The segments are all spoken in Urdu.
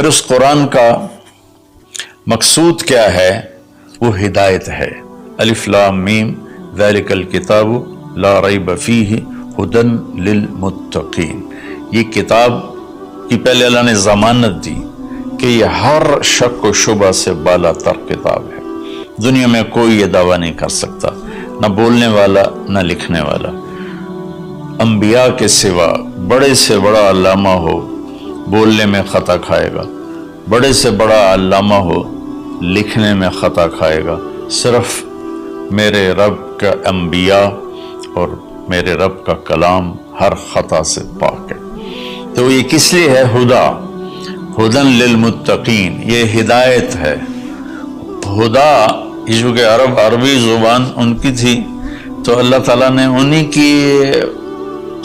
پھر اس قرآن کا مقصود کیا ہے؟ وہ ہدایت ہے۔ الف لام میم ذالک الکتاب لا ریب فیہ ھدی للمتقین، یہ کتاب کی پہلے اللہ نے ضمانت دی کہ یہ ہر شک و شبہ سے بالا تر کتاب ہے۔ دنیا میں کوئی یہ دعویٰ نہیں کر سکتا، نہ بولنے والا نہ لکھنے والا۔ انبیاء کے سوا بڑے سے بڑا علامہ ہو بولنے میں خطا کھائے گا، بڑے سے بڑا علامہ ہو لکھنے میں خطا کھائے گا، صرف میرے رب کا انبیاء اور میرے رب کا کلام ہر خطا سے پاک ہے۔ تو یہ کس لیے ہے؟ ہدی للمتقین، یہ ہدایت ہے۔ ہدا کہ عربی زبان ان کی تھی، تو اللہ تعالیٰ نے انہی کی،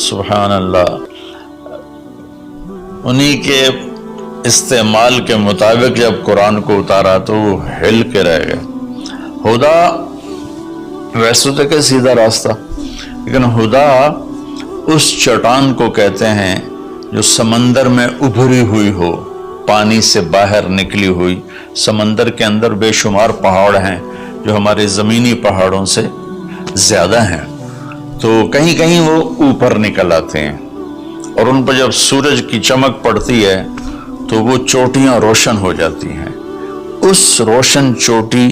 سبحان اللہ، انہی کے استعمال کے مطابق جب قرآن کو اتارا تو وہ ہل کے رہ گئے۔ ہدا ویسے تو کہ سیدھا راستہ، لیکن ہدا اس چٹان کو کہتے ہیں جو سمندر میں ابھری ہوئی ہو، پانی سے باہر نکلی ہوئی۔ سمندر کے اندر بے شمار پہاڑ ہیں جو ہمارے زمینی پہاڑوں سے زیادہ ہیں، تو کہیں کہیں وہ اوپر نکل آتے ہیں، اور ان پر جب سورج کی چمک پڑتی ہے تو وہ چوٹیاں روشن ہو جاتی ہیں۔ اس روشن چوٹی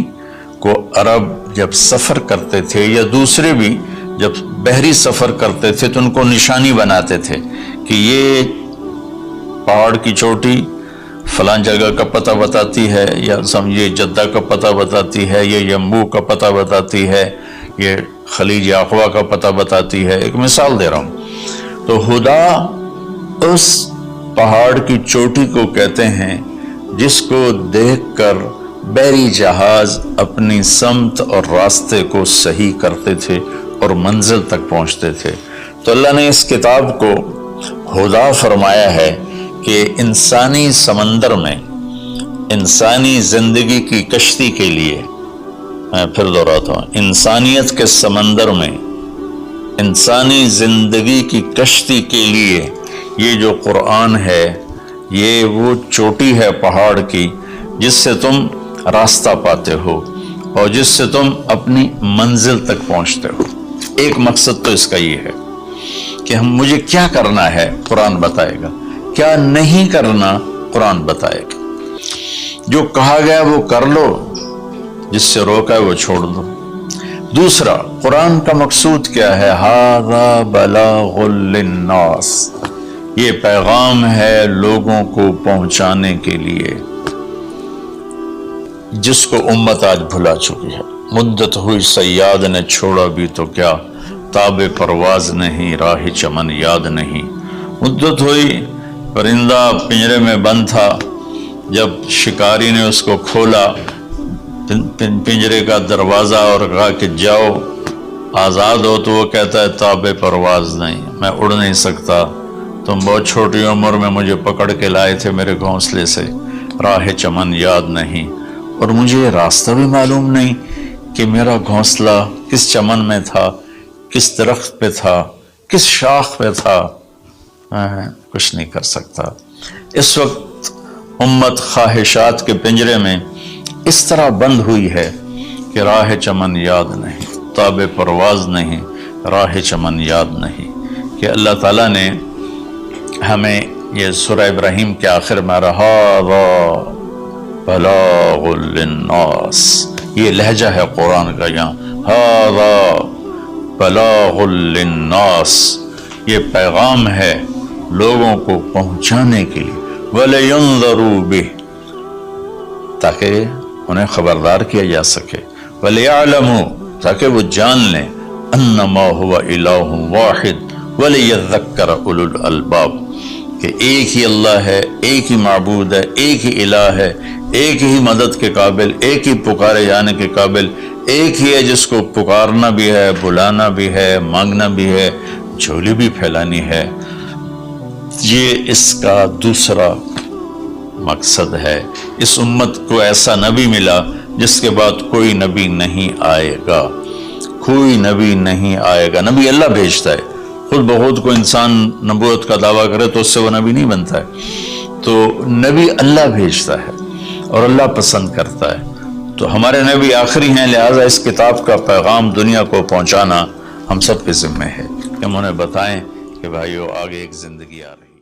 کو عرب جب سفر کرتے تھے یا دوسرے بھی جب بحری سفر کرتے تھے تو ان کو نشانی بناتے تھے کہ یہ پہاڑ کی چوٹی فلاں جگہ کا پتہ بتاتی ہے، یا سمجھیے جدہ کا پتہ بتاتی ہے، یہ یمبو کا پتہ بتاتی ہے، یہ خلیج عقبہ کا پتہ بتاتی ہے۔ ایک مثال دے رہا ہوں۔ تو ہدا اس پہاڑ کی چوٹی کو کہتے ہیں جس کو دیکھ کر بحری جہاز اپنی سمت اور راستے کو صحیح کرتے تھے اور منزل تک پہنچتے تھے۔ تو اللہ نے اس کتاب کو ہدا فرمایا ہے کہ انسانی سمندر میں، انسانی زندگی کی کشتی کے لیے، میں پھر دہراتا ہوں، انسانیت کے سمندر میں انسانی زندگی کی کشتی کے لیے یہ جو قرآن ہے، یہ وہ چوٹی ہے پہاڑ کی جس سے تم راستہ پاتے ہو اور جس سے تم اپنی منزل تک پہنچتے ہو۔ ایک مقصد تو اس کا یہ ہے کہ مجھے کیا کرنا ہے قرآن بتائے گا، کیا نہیں کرنا قرآن بتائے گا۔ جو کہا گیا وہ کر لو، جس سے روکا ہے وہ چھوڑ دو۔ دوسرا، قرآن کا مقصود کیا ہے؟ ھذا بلاغ للناس، یہ پیغام ہے لوگوں کو پہنچانے کے لیے، جس کو امت آج بھلا چکی ہے۔ مدت ہوئی صیاد نے چھوڑا بھی تو کیا، تاب پرواز نہیں راہ چمن یاد نہیں۔ مدت ہوئی، پرندہ پنجرے میں بند تھا، جب شکاری نے اس کو کھولا پنجرے کا دروازہ اور کہا کہ جاؤ آزاد ہو، تو وہ کہتا ہے تاب پرواز نہیں، میں اڑ نہیں سکتا، تم بہت چھوٹی عمر میں مجھے پکڑ کے لائے تھے میرے گھونسلے سے، راہ چمن یاد نہیں، اور مجھے راستہ بھی معلوم نہیں کہ میرا گھونسلہ کس چمن میں تھا، کس درخت پہ تھا، کس شاخ پہ تھا، میں کچھ نہیں کر سکتا۔ اس وقت امت خواہشات کے پنجرے میں اس طرح بند ہوئی ہے کہ راہ چمن یاد نہیں، تاب پرواز نہیں، راہ چمن یاد نہیں، کہ اللہ تعالیٰ نے ہمیں یہ سورہ ابراہیم کے آخر میں ھذا بلاغ للناس، یہ لہجہ ہے قرآن کا، یہاں ھذا بلاغ للناس، یہ پیغام ہے لوگوں کو پہنچانے کے لیے، وَلِيُنذَرُوا بِهِ، تاکہ انہیں خبردار کیا جا سکے، وَلِيَعْلَمُوا، تاکہ وہ جان لیں، أَنَّمَا هُوَ إِلَٰهٌ وَاحِدٌ وَلِيَذَّكَّرَ أُولُو الْأَلْبَابِ، کہ ایک ہی اللہ ہے، ایک ہی معبود ہے، ایک ہی الہ ہے، ایک ہی مدد کے قابل، ایک ہی پکارے جانے کے قابل، ایک ہی ہے جس کو پکارنا بھی ہے، بلانا بھی ہے، مانگنا بھی ہے، جھولی بھی پھیلانی ہے۔ یہ اس کا دوسرا مقصد ہے۔ اس امت کو ایسا نبی ملا جس کے بعد کوئی نبی نہیں آئے گا، کوئی نبی نہیں آئے گا۔ نبی اللہ بھیجتا ہے، خود بخود کو انسان نبوت کا دعویٰ کرے تو اس سے وہ نبی نہیں بنتا ہے۔ تو نبی اللہ بھیجتا ہے اور اللہ پسند کرتا ہے، تو ہمارے نبی آخری ہیں، لہٰذا اس کتاب کا پیغام دنیا کو پہنچانا ہم سب کے ذمہ ہے کہ ہم انہیں بتائیں کہ بھائیو آگے ایک زندگی آ رہی ہے۔